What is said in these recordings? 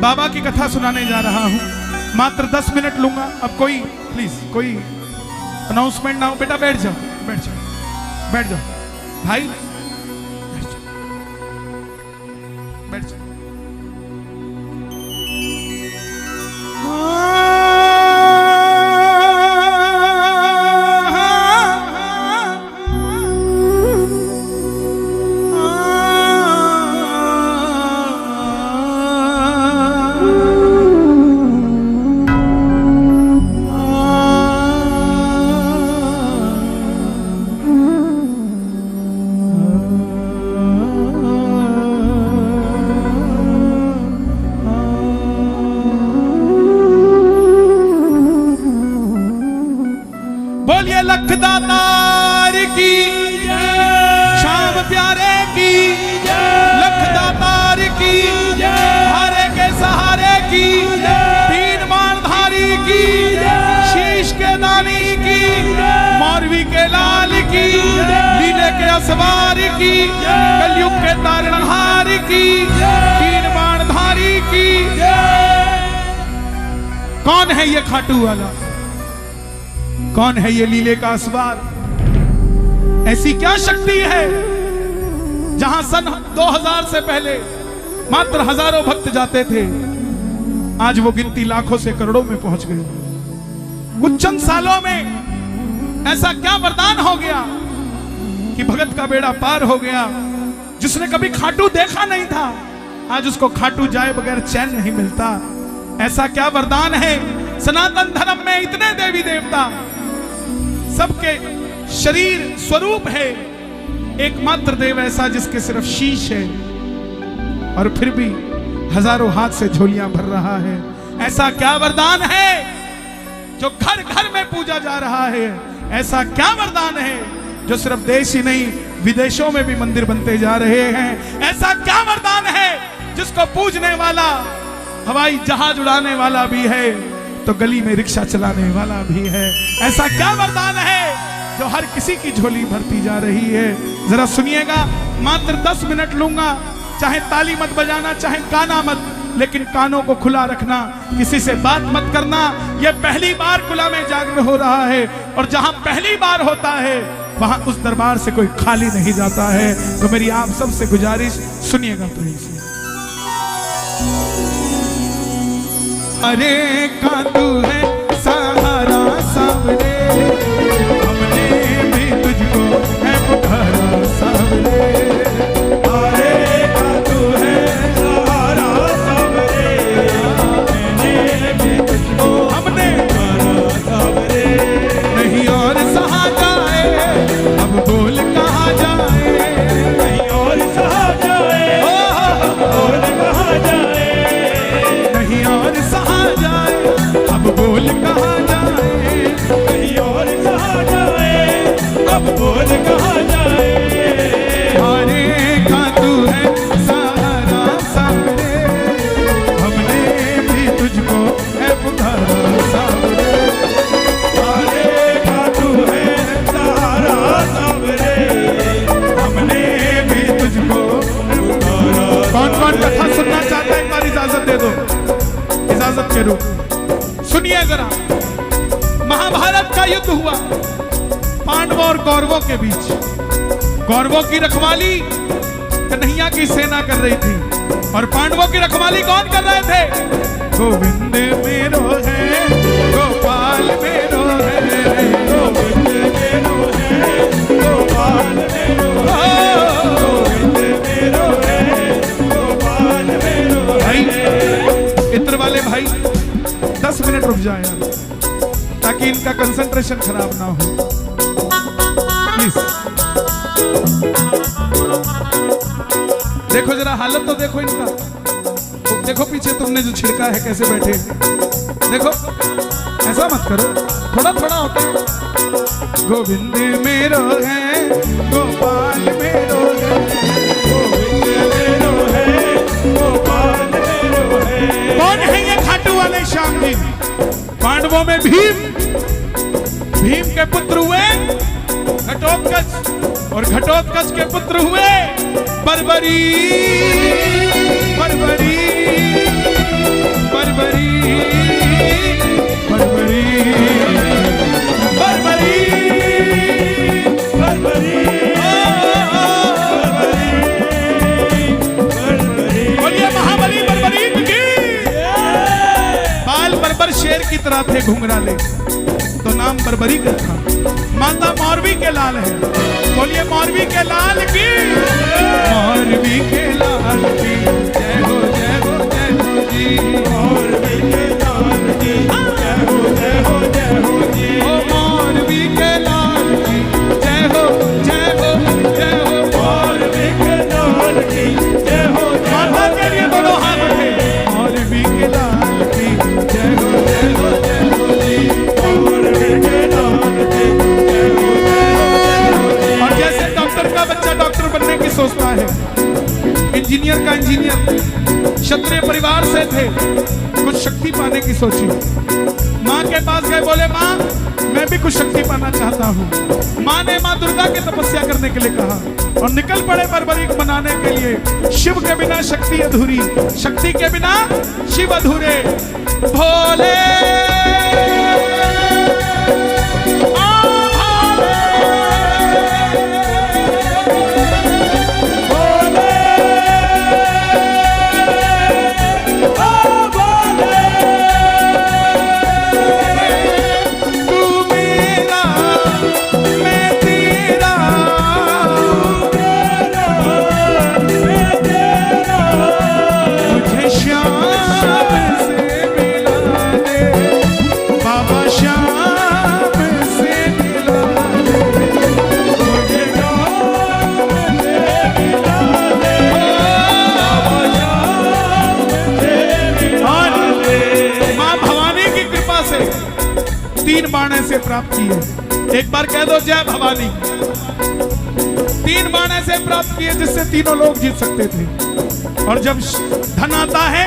बाबा की कथा सुनाने जा रहा हूं। मात्र 10 मिनट लूंगा। अब कोई प्लीज कोई अनाउंसमेंट ना हो। बेटा बैठ जाओ, बैठ जाओ, बैठ जाओ भाई, बैठ जाओ। बोलिए लखदातार की, शाम प्यारे की, लखदातार की, हारे के सहारे की, तीन बाणधारी की, शीश के दानी की, मौरवी के लाल की, लीले के असवार की, कलयुग के तारणहार की, तीन बाणधारी की। कौन है ये खाटू वाला? कौन है ये लीले का असवार? ऐसी क्या शक्ति है जहां सन 2000 से पहले मात्र हजारों भक्त जाते थे, आज वो गिनती लाखों से करोड़ों में पहुंच गए। कुछ चंद सालों में ऐसा क्या वरदान हो गया कि भगत का बेड़ा पार हो गया। जिसने कभी खाटू देखा नहीं था, आज उसको खाटू जाए बगैर चैन नहीं मिलता। ऐसा क्या वरदान है? सनातन धर्म में इतने देवी देवता, सबके शरीर स्वरूप है, एकमात्र देव ऐसा जिसके सिर्फ शीश है और फिर भी हजारों हाथ से झोलियां भर रहा है। ऐसा क्या वरदान है जो घर घर में पूजा जा रहा है? ऐसा क्या वरदान है जो सिर्फ देश ही नहीं विदेशों में भी मंदिर बनते जा रहे हैं? ऐसा क्या वरदान है जिसको पूजने वाला हवाई जहाज उड़ाने वाला भी है तो गली में रिक्शा चलाने वाला भी है? ऐसा क्या वरदान है जो हर किसी की झोली भरती जा रही है? जरा सुनिएगा, मात्र 10 मिनट लूंगा। चाहे ताली मत बजाना, चाहे गाना मत, लेकिन कानों को खुला रखना, किसी से बात मत करना। यह पहली बार खुला में जागरण हो रहा है और जहां पहली बार होता है वहां उस दरबार से कोई खाली नहीं जाता है। तो मेरी आप सबसे गुजारिश, सुनिएगा प्लीज। अरे कांतू है सहारा सामने, हमने भी तुझको है पुकारा सामने। अरे कांतू है सहारा सामने, हमने भी तुझको हमने पुकारा सामने। नहीं और सहा जाए, अब बोल कहाँ जाए? नहीं और सहा जाए, अब बोल कहाँ जाए? नहीं और सहा जाए, अब बोल कहाँ जाए? कहीं और कहाँ जाए, अब बोल कहाँ जाए? अरे खातू है सहारा सामने, हमने भी तुझको है पुकारा सामने। अरे खातू है सहारा सामने, हमने भी तुझको पुकारा। कौन कौन कथा सुनना चाहता है? एक बार इजाजत दे दो, इजाजत करो। सुनिए जरा, महाभारत का युद्ध हुआ पांडवों और कौरवों के बीच। कौरवों की रखवाली कन्हैया की सेना कर रही थी और पांडवों की रखवाली कौन कर रहे थे? गोविंद मेरो है, गोपाल मेरो है, गोविंद मेरो है, गोपाल मेरो है, गोविंद मेरो है, गोपाल मेरो है। इत्र वाले भाई 10 मिनट रुक जाए यार, ताकि इनका कंसंट्रेशन खराब ना हो प्लीज। देखो जरा हालत तो देखो इनका, तो देखो पीछे तुमने जो छिड़का है कैसे बैठे। देखो ऐसा मत करो, थोड़ा थोड़ा होता है। गोविंद मेरो है, गोपाल मेरो है, गोविंद मेरो है, गोपाल मेरो है। कौन है ये खाटू वाले श्याम जी? पांडवों में भीम, भीम के पुत्र हुए घटोत्कच और घटोत्कच के पुत्र हुए बर्बरी, बर्बरी। की तरह थे घुंघराले, तो नाम बर्बरी का था। माता मौरवी के लाल है, बोलिए मौरवी के लाल की, मौरवी के लाल की जय हो जय हो जय हो जी, मौरवी के लाल की जय हो जय हो जय हो जी, ओ मौरवी के लाल की जय हो जय हो जय हो, मौरवी के लाल की जय हो। माता के लिए दोनों हाथ उठे, मौरवी के लाल की जय हो जय हो जय हो जी, मौरवी के लाल की जय हो जय हो जय हो जी। और जैसे डॉक्टर का बच्चा डॉक्टर बनने की सोचता है, इंजीनियर का इंजीनियर, क्षत्रिय परिवार से थे, कुछ शक्ति पाने की सोची, माँ के पास गए, बोले माँ मैं भी कुछ शक्ति पाना चाहता हूँ। माँ ने माँ दुर्गा की तपस्या करने के लिए कहा और निकल पड़े बर्बरीक बनाने के लिए। शिव के बिना शक्ति अधूरी, शक्ति के बिना शिव अधूरे। भोले बाणे से प्राप्त किए। एक बार कह दो जय भवानी। 3 बाणे से प्राप्त किए जिससे तीनों लोग जीत सकते थे। और जब धन आता है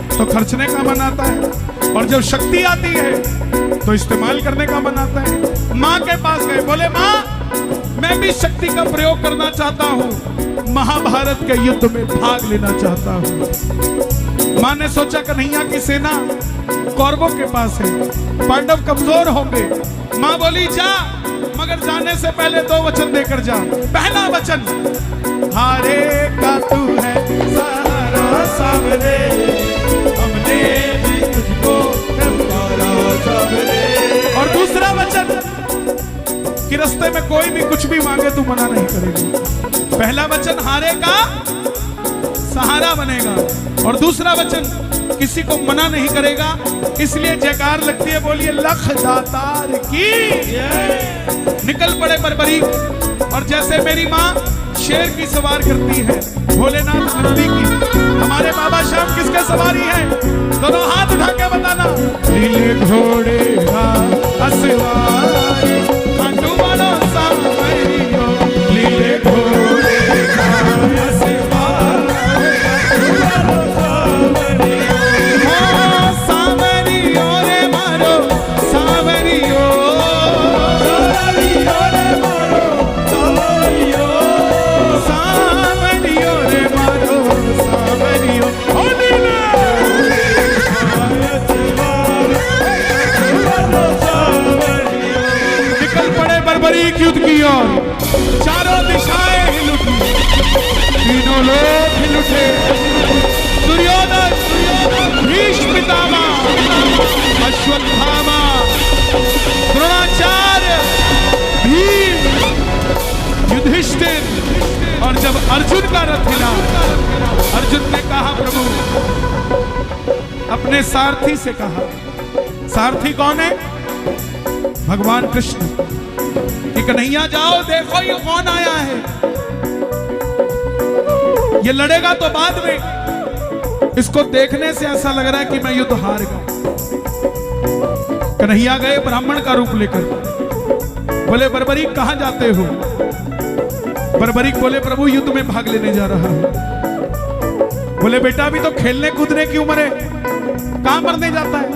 तो खर्चने का मन आता है, और जब शक्ति आती है तो इस्तेमाल करने का मन आता है। माँ के पास गए, बोले माँ मैं भी शक्ति का प्रयोग करना चाहता हूँ, महाभारत के युद्ध में भाग लेना चाहता हूँ। माँ ने सोचा कन्हैया की सेना कौरवों के पास है, पांडव कमजोर होंगे। माँ बोली जा, मगर जाने से पहले 2 वचन देकर जा। पहला वचन, हारे का तू है सहारा सावरे, हमने भी तुझको पुकारा सावरे। और दूसरा वचन कि रास्ते में कोई भी कुछ भी मांगे तू मना नहीं करेगा। पहला वचन हारे का सहारा बनेगा, और दूसरा वचन किसी को मना नहीं करेगा। इसलिए जयकार लगती है, बोलिए लख दातार की। निकल पड़े बर्बरीक, और जैसे मेरी माँ शेर की सवार करती है, भोलेनाथ नंदी की, हमारे बाबा श्याम किसके सवारी है? दोनों हाथ उठा के बताना। नीले घोड़े का असवारी, खाटू वालों सावरियो, नीले घोड़े का असवारी, युद्ध की ओर। चारों दिशाएं हिल उठी, तीनों लोग हिल उठे। दुर्योधन, भीष्म पितामह, अश्वत्थामा, द्रोणाचार्य, भीम, युधिष्ठिर। और जब अर्जुन का रथ हिला, अर्जुन ने कहा प्रभु, अपने सारथी से कहा, सारथी कौन है? भगवान कृष्ण, कि कन्हैया जाओ देखो ये कौन आया है। ये लड़ेगा तो बाद में, इसको देखने से ऐसा लग रहा है कि मैं युद्ध हार गया। कन्हैया गए ब्राह्मण का रूप लेकर, बोले बर्बरीक कहां जाते हो? बर्बरीक बोले प्रभु युद्ध में भाग लेने जा रहा हूं। बोले बेटा अभी तो खेलने कूदने की उम्र है, कहां मरने जाता है?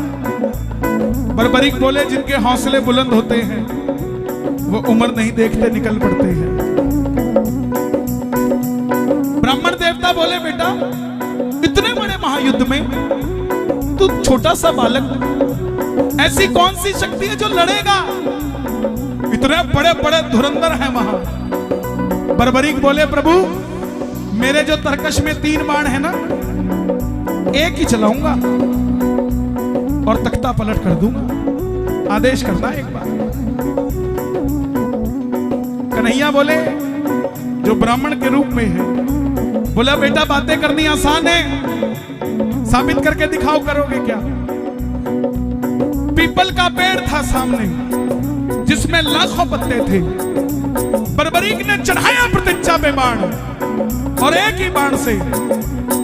बर्बरीक बोले जिनके हौसले बुलंद होते हैं वो उम्र नहीं देखते, निकल पड़ते हैं। ब्राह्मण देवता बोले बेटा इतने बड़े महायुद्ध में तू छोटा सा बालक, ऐसी कौन सी शक्ति है जो लड़ेगा? इतने बड़े बड़े धुरंधर हैं वहां। बर्बरीक बोले प्रभु मेरे जो तरकश में 3 बाण है ना, एक ही चलाऊंगा। और तख्ता पलट कर दूंगा। आदेश करना एक बार। कन्हैया बोले, जो ब्राह्मण के रूप में है, बोला बेटा बातें करनी आसान है, साबित करके दिखाओ, करोगे क्या? पीपल का पेड़ था सामने जिसमें लाखों पत्ते थे। बर्बरीक ने चढ़ाया प्रतिज्ञा में बाण और एक ही बाण से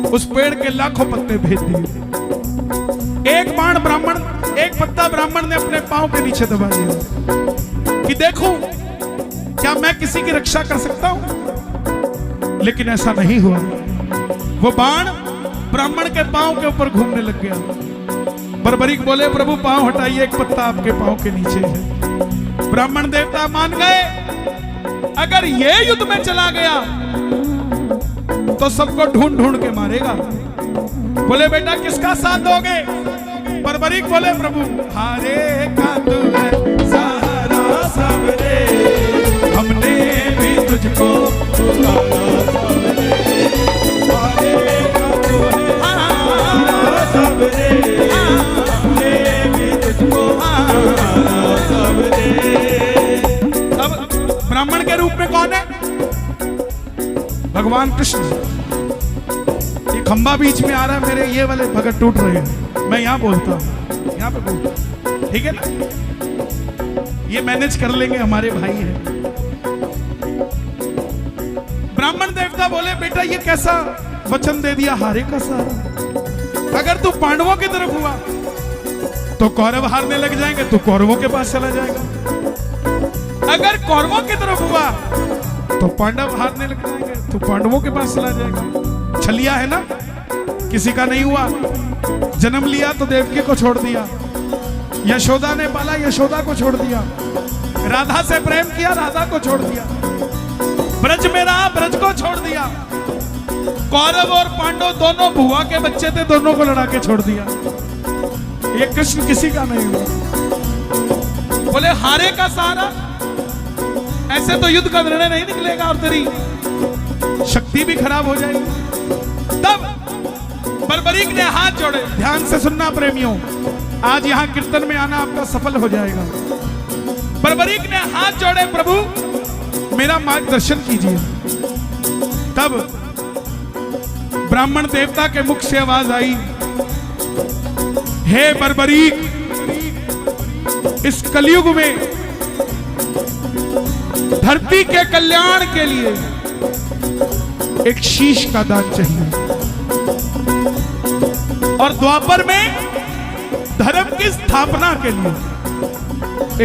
उस पेड़ के लाखों पत्ते भेज दिए। एक बाण ब्राह्मण, एक पत्ता ब्राह्मण ने अपने पांव के नीचे दबा दिया कि देखूं क्या मैं किसी की रक्षा कर सकता हूं। लेकिन ऐसा नहीं हुआ। वो बाण ब्राह्मण के पांव के ऊपर घूमने लग गया। बर्बरीक बोले, प्रभु पांव हटाइए, एक पत्ता आपके पांव के नीचे है। ब्राह्मण देवता मान गए, अगर ये युद्ध में चला गया तो सबको ढूंढ ढूंढ के मारेगा। बोले बेटा किसका साथ दोगे? बर्बरीक बोले, प्रभु हारे का तू है सहारा सबरे, हमने भी तुझको पुकारा सबरे। हारे का तू है सहारा सबरे, हमने भी तुझको पुकारा सबरे। अब ब्राह्मण के रूप में कौन है? भगवान कृष्ण। ये खंबा बीच में आ रहा है, मेरे ये वाले भगत टूट रहे हैं। मैं यहां बोलता हूं, यहां पे बोलता हूं, ठीक है ना? ये मैनेज कर लेंगे, हमारे भाई हैं। ब्राह्मण देवता बोले, बेटा ये कैसा वचन दे दिया, हारे का सहारा। अगर तू पांडवों की तरफ हुआ तो कौरव हारने लग जाएंगे, तू कौरवों के पास चला जाएगा। अगर कौरवों की तरफ हुआ तो पांडव हारने लग जाएंगे, तू पांडवों के पास चला जाएगा। छलिया है ना, किसी का नहीं हुआ। जन्म लिया तो देवकी को छोड़ दिया, यशोदा ने पाला, यशोदा को छोड़ दिया। राधा से प्रेम किया, राधा को छोड़ दिया। ब्रज में रहा, ब्रज को छोड़ दिया। कौरव और पांडव दोनों बुआ के बच्चे थे, दोनों को लड़ा के छोड़ दिया। ये कृष्ण किसी का नहीं हुआ। बोले हारे का सहारा, ऐसे तो युद्ध का निर्णय नहीं निकलेगा और तेरी शक्ति भी खराब हो जाएगी। तब बर्बरीक ने हाथ जोड़े। ध्यान से सुनना प्रेमियों, आज यहां कीर्तन में आना आपका सफल हो जाएगा। बर्बरीक ने हाथ जोड़े, प्रभु मेरा मार्गदर्शन कीजिए। तब ब्राह्मण देवता के मुख से आवाज आई, हे बर्बरीक, इस कलयुग में धरती के कल्याण के लिए एक शीश का दान चाहिए, और द्वापर में धर्म की स्थापना के लिए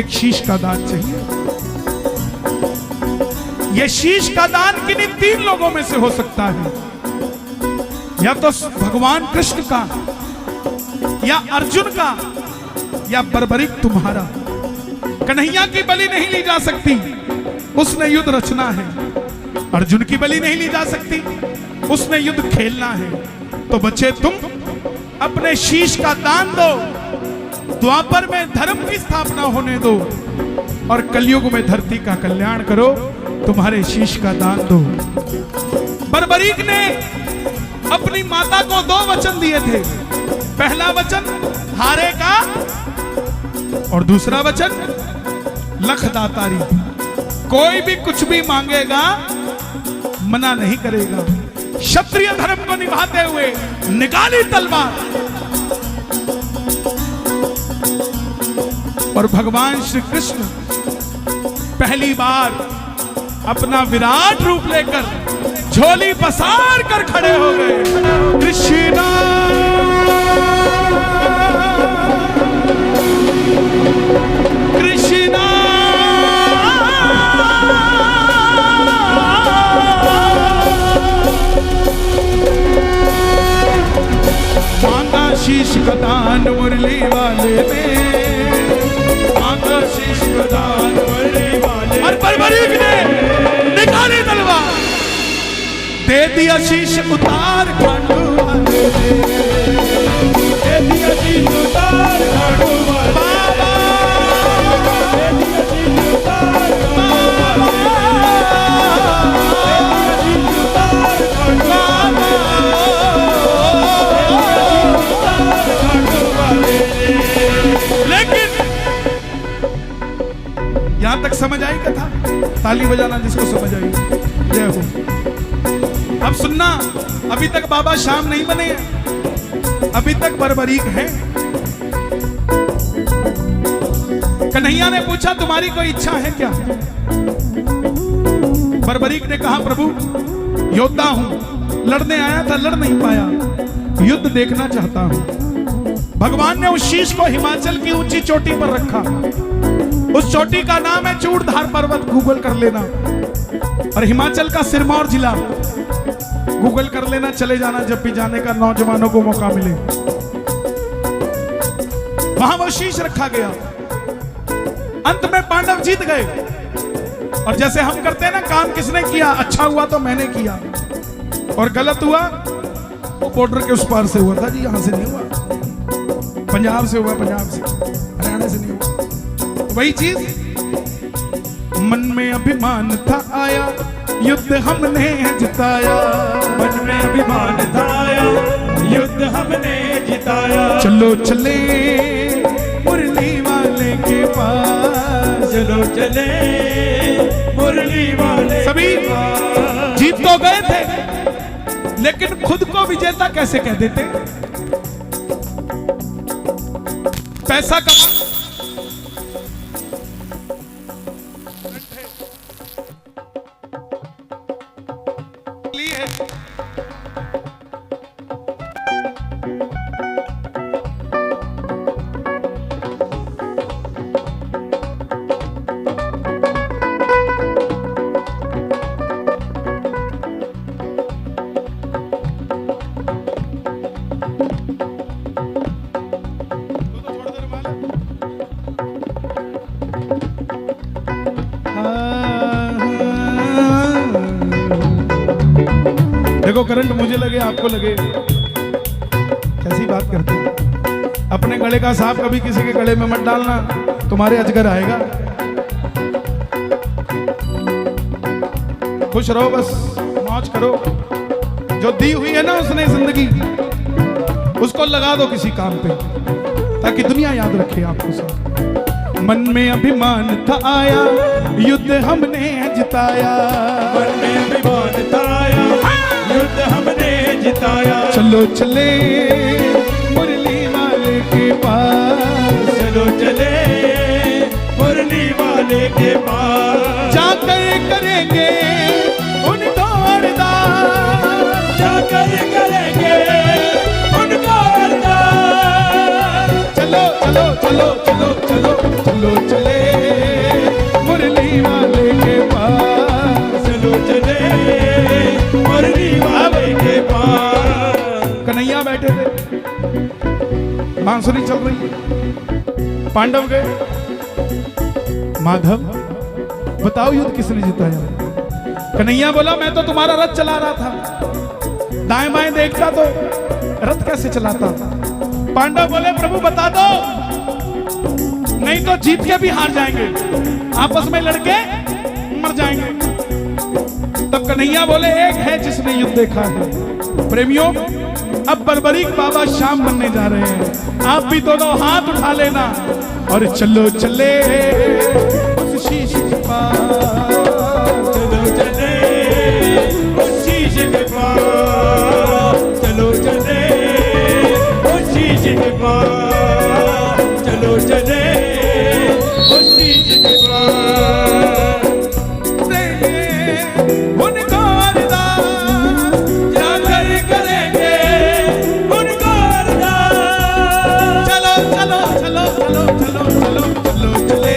एक शीश का दान चाहिए। यह शीश का दान किन्हीं तीन लोगों में से हो सकता है, या तो भगवान कृष्ण का, या अर्जुन का, या बर्बरीक तुम्हारा। कन्हैया की बलि नहीं ली जा सकती, उसने युद्ध रचना है। अर्जुन की बलि नहीं ली जा सकती, उसने युद्ध खेलना है। तो बच्चे तुम अपने शीश का दान दो, द्वापर में धर्म की स्थापना होने दो, और कलयुग में धरती का कल्याण करो। तुम्हारे शीश का दान दो। बर्बरीक ने अपनी माता को दो वचन दिए थे। पहला वचन हारे का, और दूसरा वचन लखदातारी। कोई भी कुछ भी मांगेगा, मना नहीं करेगा। क्षत्रिय धर्म को निभाते हुए निकाली तलवार, और भगवान श्री कृष्ण पहली बार अपना विराट रूप लेकर झोली पसार कर खड़े हो गए। कृष्णा कृष्णा मांगा शीश का दान मुरली वाले में, मांगा शीश का दान मुरली वाले। और बर्बरीक ने निकाली तलवार, दे दिया शीश उतार खांडू वाले, दे दिया शीश उतार खांडू वाले। बाबा दे दिया शीश उतार खांडू वाले। समझ आई कथा? ताली बजाना जिसको समझ आई, जय हो। अब सुनना, अभी तक बाबा श्याम नहीं बने हैं, अभी तक बर्बरीक हैं। कन्हैया ने पूछा तुम्हारी कोई इच्छा है क्या? बर्बरीक ने कहा प्रभु योद्धा हूं, लड़ने आया था, लड़ नहीं पाया, युद्ध देखना चाहता हूं। भगवान ने उस शीश को हिमाचल की ऊंची चोटी पर रखा। उस चोटी का नाम है चूड़धार पर्वत, गूगल कर लेना। और हिमाचल का सिरमौर जिला, गूगल कर लेना, चले जाना जब भी जाने का नौजवानों को मौका मिले। वहां वो शीश रखा गया। अंत में पांडव जीत गए। और जैसे हम करते हैं ना, काम किसने किया, अच्छा हुआ तो मैंने किया, और गलत हुआ वो बॉर्डर के उस पार से हुआ था जी, यहां से नहीं हुआ, पंजाब से हुआ, पंजाब से, हरियाणा से नहीं हुआ। वही चीज मन में अभिमान था आया, युद्ध हमने जिताया। मन में अभिमान था आया, युद्ध हमने जिताया। चलो चले मुरली वाले के पास, चलो चले मुरली वाले। सभी जीत तो गए थे, लेकिन खुद को विजेता कैसे कह देते? पैसा कमा देखो, करंट मुझे लगे आपको लगे, कैसी बात करते हैं। अपने गले का सांप कभी किसी के गले में मत डालना, तुम्हारे अजगर आएगा। खुश रहो, बस मौज करो। जो दी हुई है ना उसने जिंदगी, उसको लगा दो किसी काम पे, ताकि दुनिया याद रखे आपको सब। मन में अभिमान था आया, युद्ध हमने जिताया। मन में अभिमान था आया, युद्ध हमने जिताया। चलो चले मुरली वाले के पास, चलो चले मुरली वाले के पास। जाकर करेंगे उनको अरदास, जाकर करेंगे उनको अरदास। चलो चलो चलो चलो चलो चलो चले मुरली वाले के पास, चलो चले मुरली वाले के पास। कन्हैया बैठे थे, बांसुरी चल रही है, पांडव गए। माधव बताओ युद्ध किसने जिताया? कन्हैया बोला मैं तो तुम्हारा रथ चला रहा था, दाएं बाएं देखता तो रथ कैसे चलाता। पांडव बोले प्रभु बता दो, नहीं तो जीत के भी हार जाएंगे, आपस में लड़के मर जाएंगे। तब कन्हैया बोले एक है जिसने युद्ध देखा है। प्रेमियों, अब बर्बरीक बाबा श्याम बनने जा रहे हैं, आप भी दोनों हाथ उठा लेना और चलो चले उस शीश के पास। चलो चले उस शीश के पास। चलो चले उस शीश के पास। चलो चले उस शीश के पास। उनको अरदास, जाकर करेंगे उनको अरदास। चलो चलो चलो चलो चलो चलो चलो चले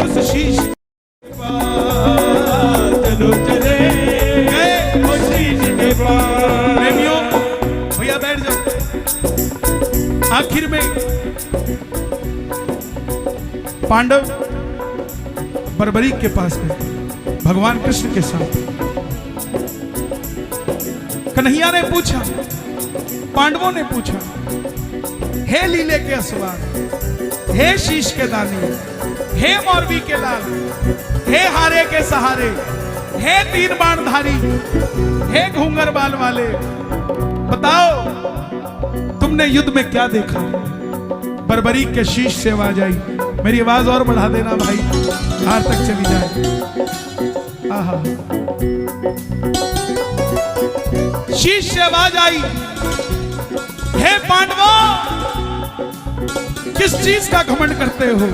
उस शीश के पास। चलो चले उस शीश के पास। प्रेमियों, भैया बैठ जाओ। आखिर में पांडव बर्बरीक के पास गए, भगवान कृष्ण के साथ। कन्हैया ने पूछा, पांडवों ने पूछा, हे लीले के असवार, हे शीश के दानी, हे मौरवी के लाल, हे हारे के सहारे, हे तीन बाणधारी, हे घूंगर बाल वाले, बताओ तुमने युद्ध में क्या देखा? बर्बरीक के शीश से आवाज आई, मेरी आवाज और बढ़ा देना भाई, बाहर तक चली जाए। आहा, शीश से आवाज आई, हे पांडवों, किस चीज का घमंड करते हो?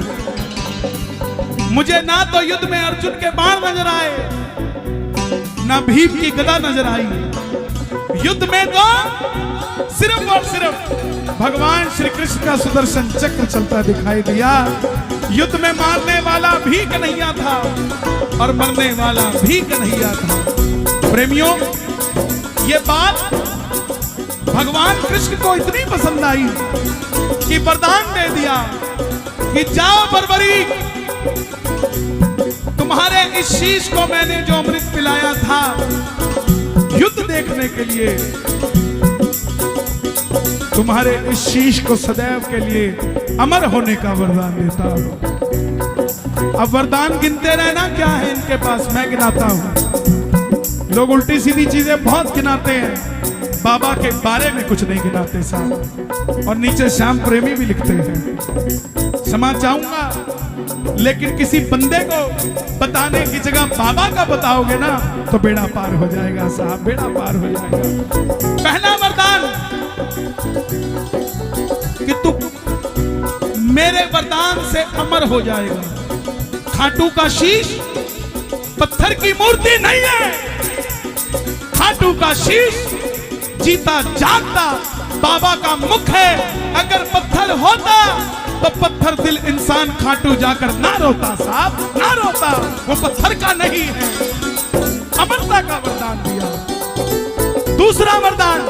मुझे ना तो युद्ध में अर्जुन के बाण नजर आए, ना भीम की गदा नजर आई। युद्ध में तो सिर्फ और सिर्फ भगवान श्री कृष्ण का सुदर्शन चक्र चलता दिखाई दिया। युद्ध में मारने वाला भी कन्हैया था और मरने वाला भी कन्हैया था। प्रेमियों, ये बात भगवान कृष्ण को इतनी पसंद आई कि वरदान दे दिया कि जाओ बर्बरी, तुम्हारे इस शीश को मैंने जो अमृत पिलाया था युद्ध देखने के लिए, तुम्हारे इस शीश को सदैव के लिए अमर होने का वरदान देता हूं। अब वरदान गिनते रहना, क्या है इनके पास, मैं गिनाता हूं। लोग उल्टी सीधी चीजें बहुत गिनाते हैं, बाबा के बारे में कुछ नहीं गिनाते साहब। और नीचे श्याम प्रेमी भी लिखते हैं, क्षमा चाहूंगा लेकिन किसी बंदे को बताने की जगह बाबा का बताओगे ना तो बेड़ा पार हो जाएगा साहब, बेड़ा पार हो जाएगा। पहला वरदान कि तू मेरे वरदान से अमर हो जाएगा। खाटू का शीश पत्थर की मूर्ति नहीं है, खाटू का शीश जीता जागता बाबा का मुख है। अगर पत्थर होता तो पत्थर दिल इंसान खाटू जाकर ना रोता साहब, ना रोता। वो पत्थर का नहीं है, अमरता का वरदान दिया। दूसरा वरदान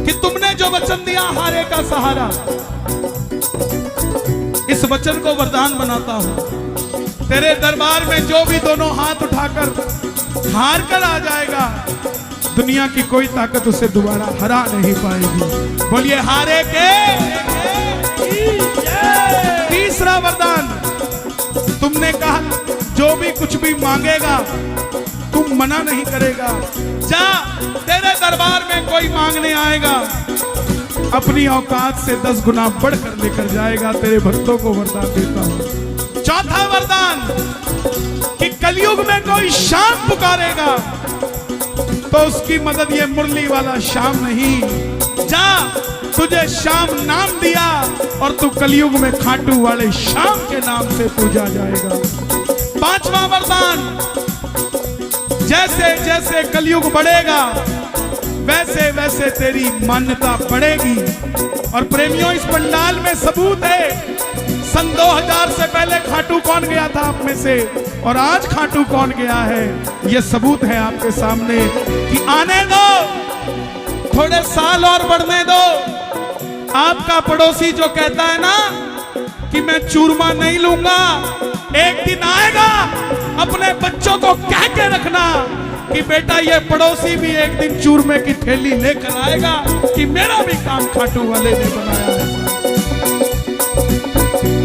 कि तुमने जो वचन दिया हारे का सहारा, इस वचन को वरदान बनाता हूं। तेरे दरबार में जो भी दोनों हाथ उठाकर हार कर आ जाएगा, दुनिया की कोई ताकत उसे दोबारा हरा नहीं पाएगी। बोलिए हारे के। तीसरा वरदान, तुमने कहा जो भी कुछ भी मांगेगा तुम मना नहीं करेगा। जा, तेरे दरबार में कोई मांगने आएगा, अपनी औकात से 10 गुना बढ़कर लेकर जाएगा। तेरे भक्तों को वरदान देता हूं। चौथा वरदान कि कलयुग में कोई शाम पुकारेगा तो उसकी मदद ये मुरली वाला शाम नहीं। जा, तुझे शाम नाम दिया और तू कलयुग में खाटू वाले शाम के नाम से पूजा जाएगा। पांचवा वरदान, जैसे जैसे कलयुग बढ़ेगा वैसे वैसे तेरी मान्यता बढ़ेगी। और प्रेमियों, इस पंडाल में सबूत है, सन 2000 से पहले खाटू कौन गया था आप में से और आज खाटू कौन गया है, यह सबूत है आपके सामने कि आने दो, थोड़े साल और बढ़ने दो। आपका पड़ोसी जो कहता है ना कि मैं चूरमा नहीं लूंगा, एक दिन आएगा, अपने बच्चों को कह के रखना कि बेटा ये पड़ोसी भी एक दिन चूरमे की थैली लेकर आएगा कि मेरा भी काम खाटू वाले ने बनाया है।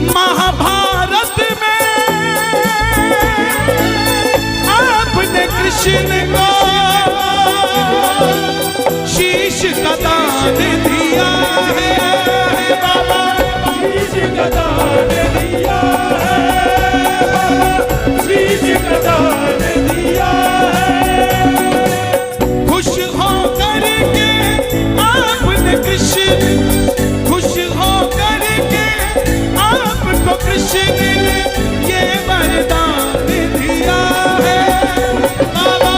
महाभारत में आपने कृष्ण को शीश का दान दिया है बाबा, शीश का दान दिया है, शीश का दान दिया है। खुश हो करके आपने कृष्ण, खुश हो करके आपको कृष्ण ने ये वरदान दिया है बाबा,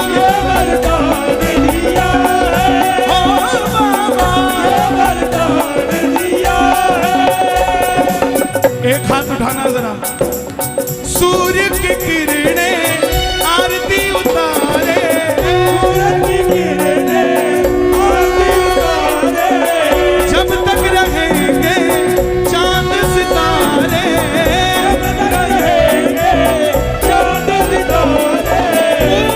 ये वरदान दिया है, ओ बाबा ये वरदान दिया है। एक हाथ उठाना जरा। सूर्य की किरणें आरती उतारे, सूर्य की किरणें आरती उतारे, जब तक रहेंगे चांद सितारे, जब तक रहेंगे चांद सितारे,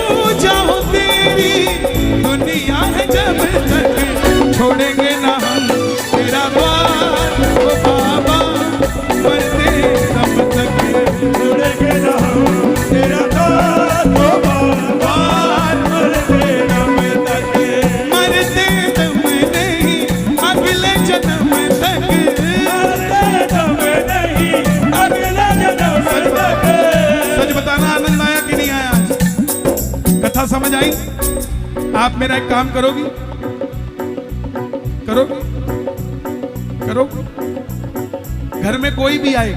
पूजा हो तेरी दुनिया है जब तक, छोड़ेंगे ना हम तेरा द्वार ओ बाबा, मरते तब तक छोड़ेंगे ना कथा समझ आई? आप मेरा एक काम करोगी? करोगी? करोगी? घर में कोई भी आए,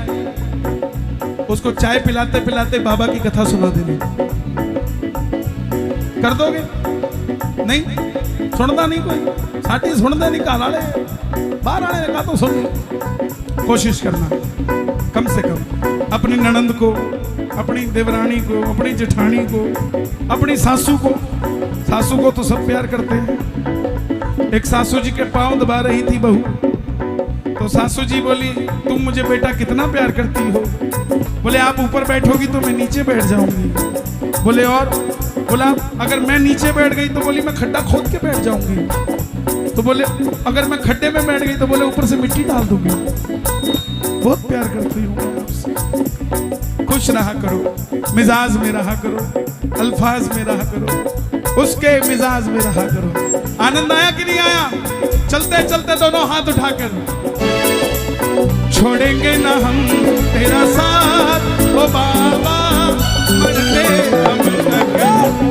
उसको चाय पिलाते पिलाते बाबा की कथा सुना देनी। कर दोगे? नहीं सुनता नहीं कोई, साटी सुनता नहीं, काल आले बाहर आने का तो सुन। कोशिश करना कम से कम अपनी ननंद को, अपनी देवरानी को, अपनी जेठानी को, अपनी सासू को। सासू को तो सब प्यार करते हैं। एक सासू जी के पांव दबा रही थी बहू, तो सासू जी बोली, तुम मुझे बेटा कितना प्यार करती हो? बोले आप ऊपर बैठोगी तो मैं नीचे बैठ जाऊंगी। बोले और? बोला अगर मैं नीचे बैठ गई तो बोली मैं खड्डा खोद के बैठ जाऊंगी। तो बोले अगर मैं खड्डे में बैठ गई तो बोले ऊपर से मिट्टी डाल दूंगी। बहुत प्यार करती हूँ आपसे। खुश रहा करो, मिजाज में रहा करो, अल्फाज में रहा करो, उसके मिजाज में रहा करो। आनंद आया कि नहीं आया? चलते चलते दोनों हाथ उठाकर, छोड़ेंगे ना हम तेरा साथ ओ बाबा, मरते दम तक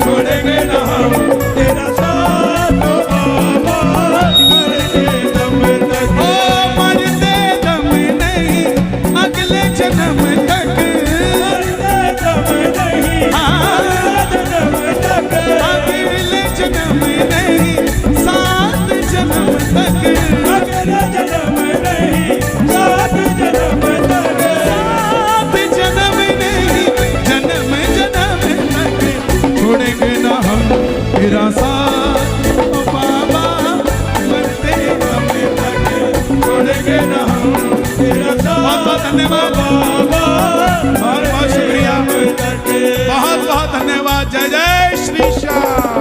छोड़ेंगे ना हम तेरा साथ ओ बाबा, मरते दम तक। ओ मरते दम नहीं, अगले जन्म तक, मरते दम नहीं, अगले जन्म नहीं, सात जन्म तक, अगले जन्म नहीं, सात जन्म तक, सात जन्म नहीं, जन्म जन्म तक छोड़ेंगे ना हम तेरा साथ ओ बाबा, मरते दम तक छोड़ेंगे ना हम तेरा साथ। बहुत बहुत धन्यवाद बाबा, बहुत बहुत शुक्रिया, बहुत बहुत धन्यवाद। जय जय श्री श्याम।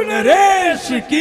नरेश की